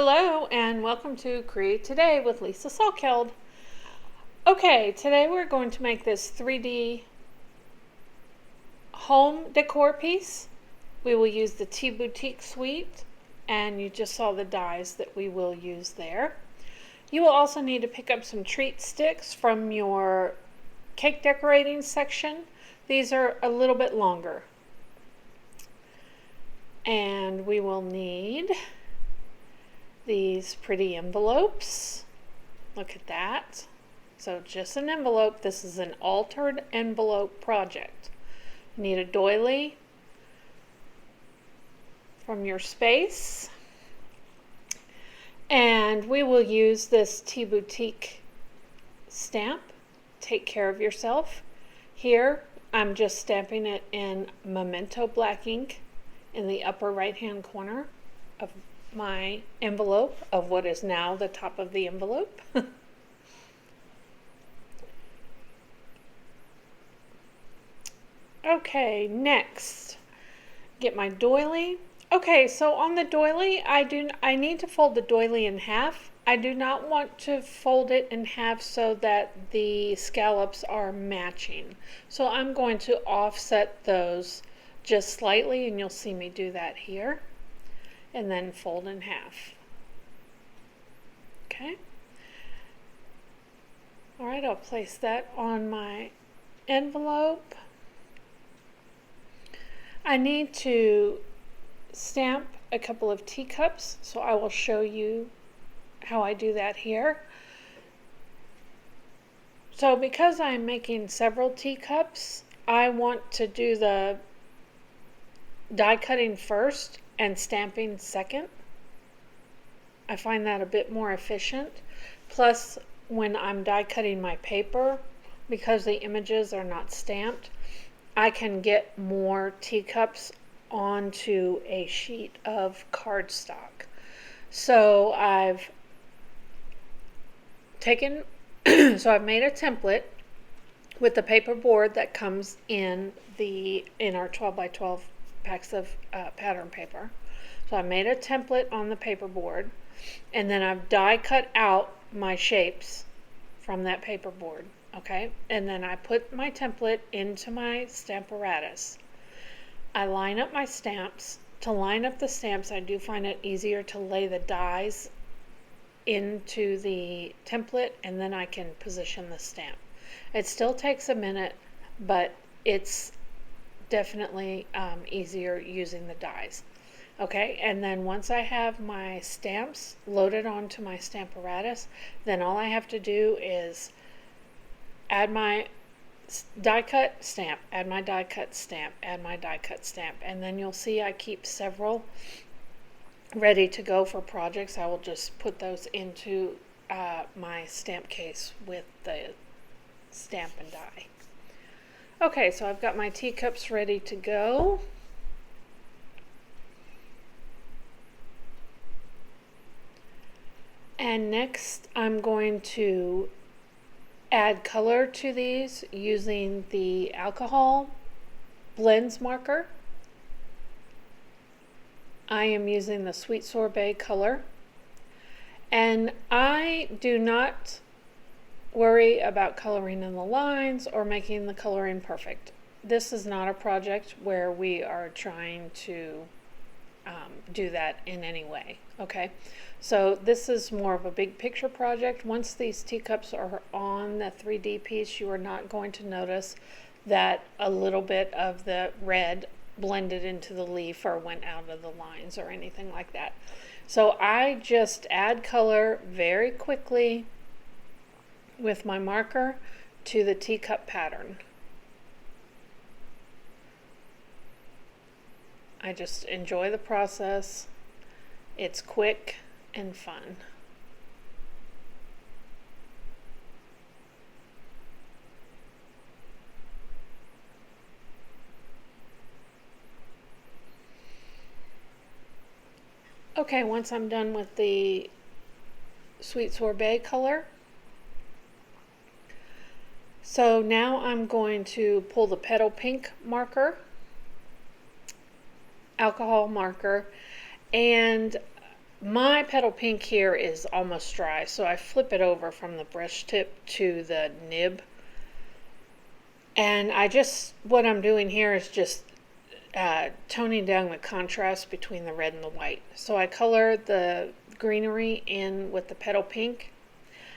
Hello and welcome to Create Today with Lisa Salkeld. Okay, today we're going to make this 3D home decor piece. We will use the Tea Boutique suite, and you just saw the dies that we will use there. You will also need to pick up some treat sticks from your cake decorating section. These are a little bit longer. And we will need these pretty envelopes. Look at that. So just an envelope. This is an altered envelope project. You need a doily from your space. And we will use this Tea Boutique stamp. Take care of yourself. Here I'm just stamping it in Memento black ink in the upper right hand corner of my envelope, of what is now the top of the envelope. Okay, next, get my doily. Okay, so on the doily, I need to fold the doily in half. I do not want to fold it in half so that the scallops are matching. So I'm going to offset those just slightly, and you'll see me do that here. And then fold in half. Okay. All right, I'll place that on my envelope. I need to stamp a couple of teacups, so I will show you how I do that here. So because I'm making several teacups, I want to do the die cutting first and stamping second. I find that a bit more efficient. Plus, when I'm die cutting my paper, because the images are not stamped, I can get more teacups onto a sheet of cardstock. So I've taken, I've made a template with the paper board that comes in our 12 by 12 packs of pattern paper. So I made a template on the paper board, and then I've die cut out my shapes from that paper board. Okay, and then I put my template into my Stamparatus. I line up my stamps. To line up the stamps, I do find it easier to lay the dies into the template, and then I can position the stamp. It still takes a minute, but it's definitely easier using the dies. Okay, and then once I have my stamps loaded onto my Stamparatus, then all I have to do is add my die cut stamp, add my die cut stamp, add my die cut stamp, and then you'll see I keep several ready to go for projects. I will just put those into my stamp case with the stamp and die. Okay, so I've got my teacups ready to go. And next I'm going to add color to these using the alcohol blends marker. I am using the Sweet Sorbet color. And I do not worry about coloring in the lines or making the coloring perfect. This is not a project where we are trying to do that in any way. Okay, so this is more of a big picture project. Once these teacups are on the 3D piece, you are not going to notice that a little bit of the red blended into the leaf or went out of the lines or anything like that. So I just add color very quickly with my marker to the teacup pattern. I just enjoy the process. It's quick and fun. Okay, once I'm done with the Sweet Sorbet color, so now I'm going to pull the petal pink marker, alcohol marker, and My petal pink here is almost dry, so I flip it over from the brush tip to the nib. And what I'm doing here is just toning down the contrast between the red and the white. So I color the greenery in with the petal pink,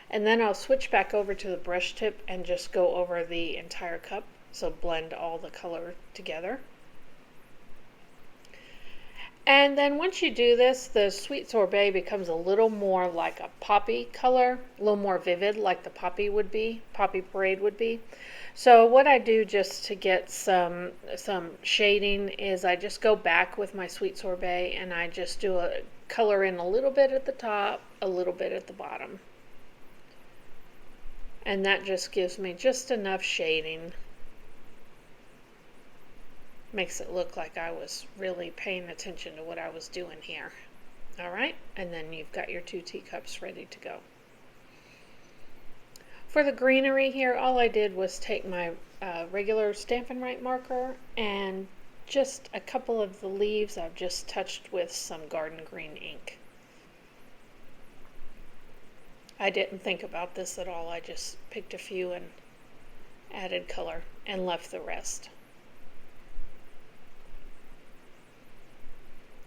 and then I'll switch back over to the brush tip and just go over the entire cup, so blend all the color together. And then once you do this, the sweet sorbet becomes a little more like a poppy color, a little more vivid like the poppy parade would be. So what I do just to get some shading is I just go back with my sweet sorbet and I just do a color in a little bit at the top, a little bit at the bottom. And that just gives me just enough shading. Makes it look like I was really paying attention to what I was doing here. All right, and then you've got your 2 teacups ready to go. For the greenery here, all I did was take my regular Stampin' Right marker and just a couple of the leaves I've just touched with some garden green ink. I didn't think about this at all. I just picked a few and added color and left the rest.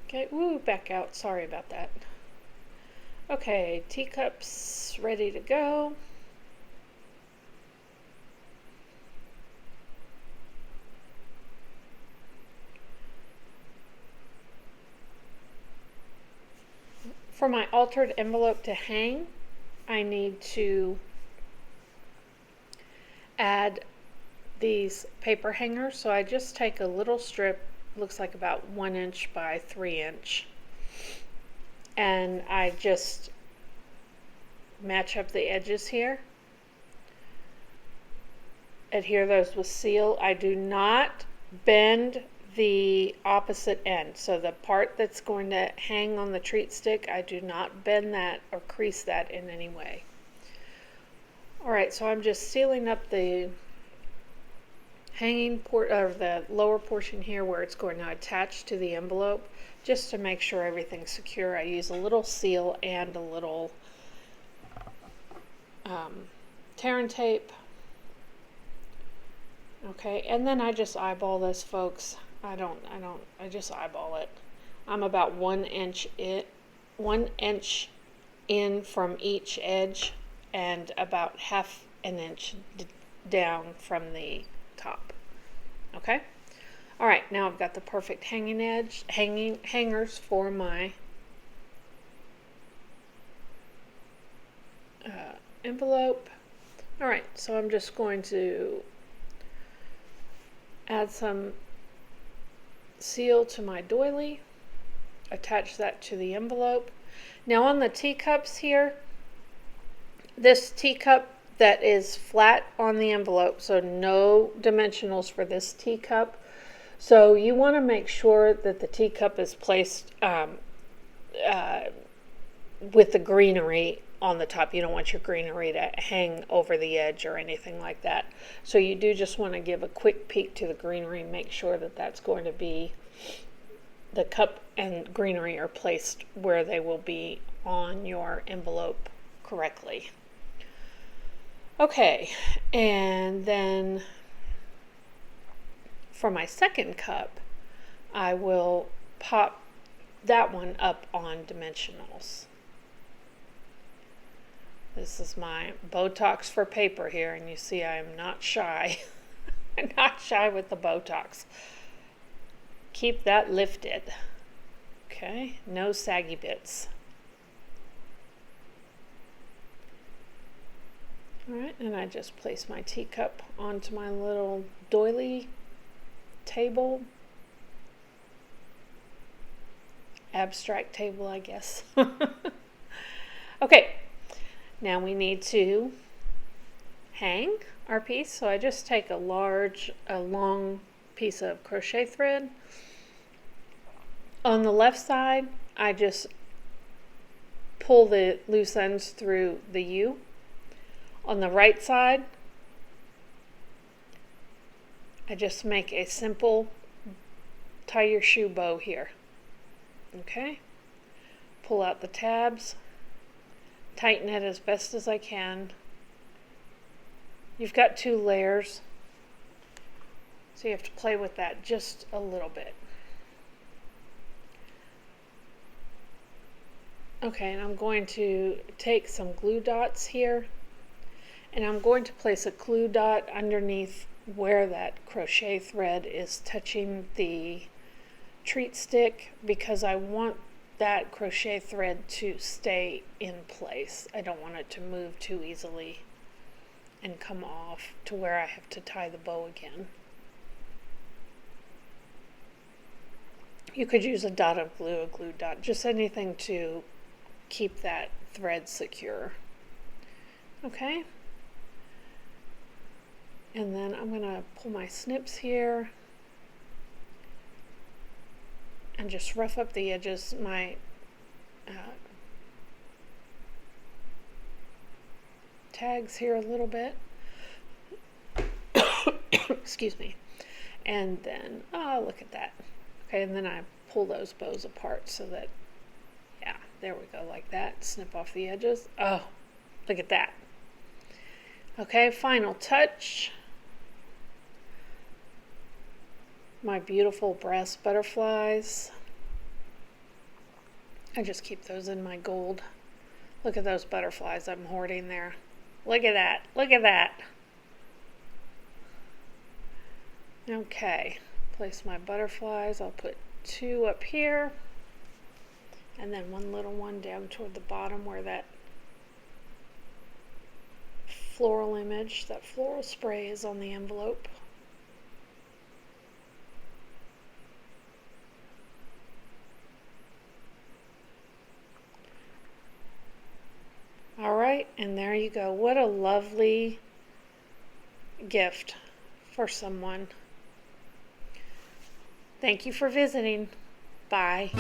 Okay, woo, back out. Sorry about that. Okay, teacups ready to go. For my altered envelope to hang, I need to add these paper hangers. So I just take a little strip, looks like about 1 inch by 3 inch, and I just match up the edges here, adhere those with seal. I do not bend the opposite end, so the part that's going to hang on the treat stick, I do not bend that or crease that in any way. Alright, so I'm just sealing up the hanging the lower portion here where it's going to attach to the envelope, just to make sure everything's secure. I use a little seal and a little tear and tape. Okay, and then I just eyeball this, folks. I just eyeball it. I'm about 1 inch in from each edge and about half an inch down from the top. Okay? All right, now I've got the perfect hangers for my envelope. All right, so I'm just going to add some seal to my doily, attach that to the envelope. Now on the teacups here, this teacup that is flat on the envelope, so no dimensionals for this teacup. So you want to make sure that the teacup is placed with the greenery on the top. You don't want your greenery to hang over the edge or anything like that. So you do just want to give a quick peek to the greenery, make sure that that's going to be, the cup and greenery are placed where they will be on your envelope correctly. Okay, and then for my second cup, I will pop that one up on dimensionals. This is my Botox for paper here, and you see I am not shy. I'm not shy with the Botox. Keep that lifted. Okay, no saggy bits. Alright, and I just place my teacup onto my little doily table. Abstract table, I guess. Okay, now we need to hang our piece. So I just take a long piece of crochet thread. On the left side, I just pull the loose ends through the U. On the right side, I just make a simple tie your shoe bow here. Okay? pull out the tabs, tighten it as best as I can. You've got 2 layers, so you have to play with that just a little bit. Okay, and I'm going to take some glue dots here, and I'm going to place a glue dot underneath where that crochet thread is touching the treat stick, because I want that crochet thread to stay in place. I don't want it to move too easily and come off to where I have to tie the bow again. You could use a dot of glue, a glue dot, just anything to keep that thread secure. Okay? And then I'm going to pull my snips here and just rough up the edges, my tags here a little bit. Excuse me. And then, oh, look at that. Okay, and then I pull those bows apart so that, yeah, there we go, like that. Snip off the edges. Oh, look at that. Okay, final touch. My beautiful brass butterflies. I just keep those in my gold. Look at those butterflies I'm hoarding there. Look at that. Look at that. Okay, place my butterflies. I'll put 2 up here, and then 1 little one down toward the bottom where that floral image, that floral spray is on the envelope. All right, and there you go. What a lovely gift for someone. Thank you for visiting. Bye.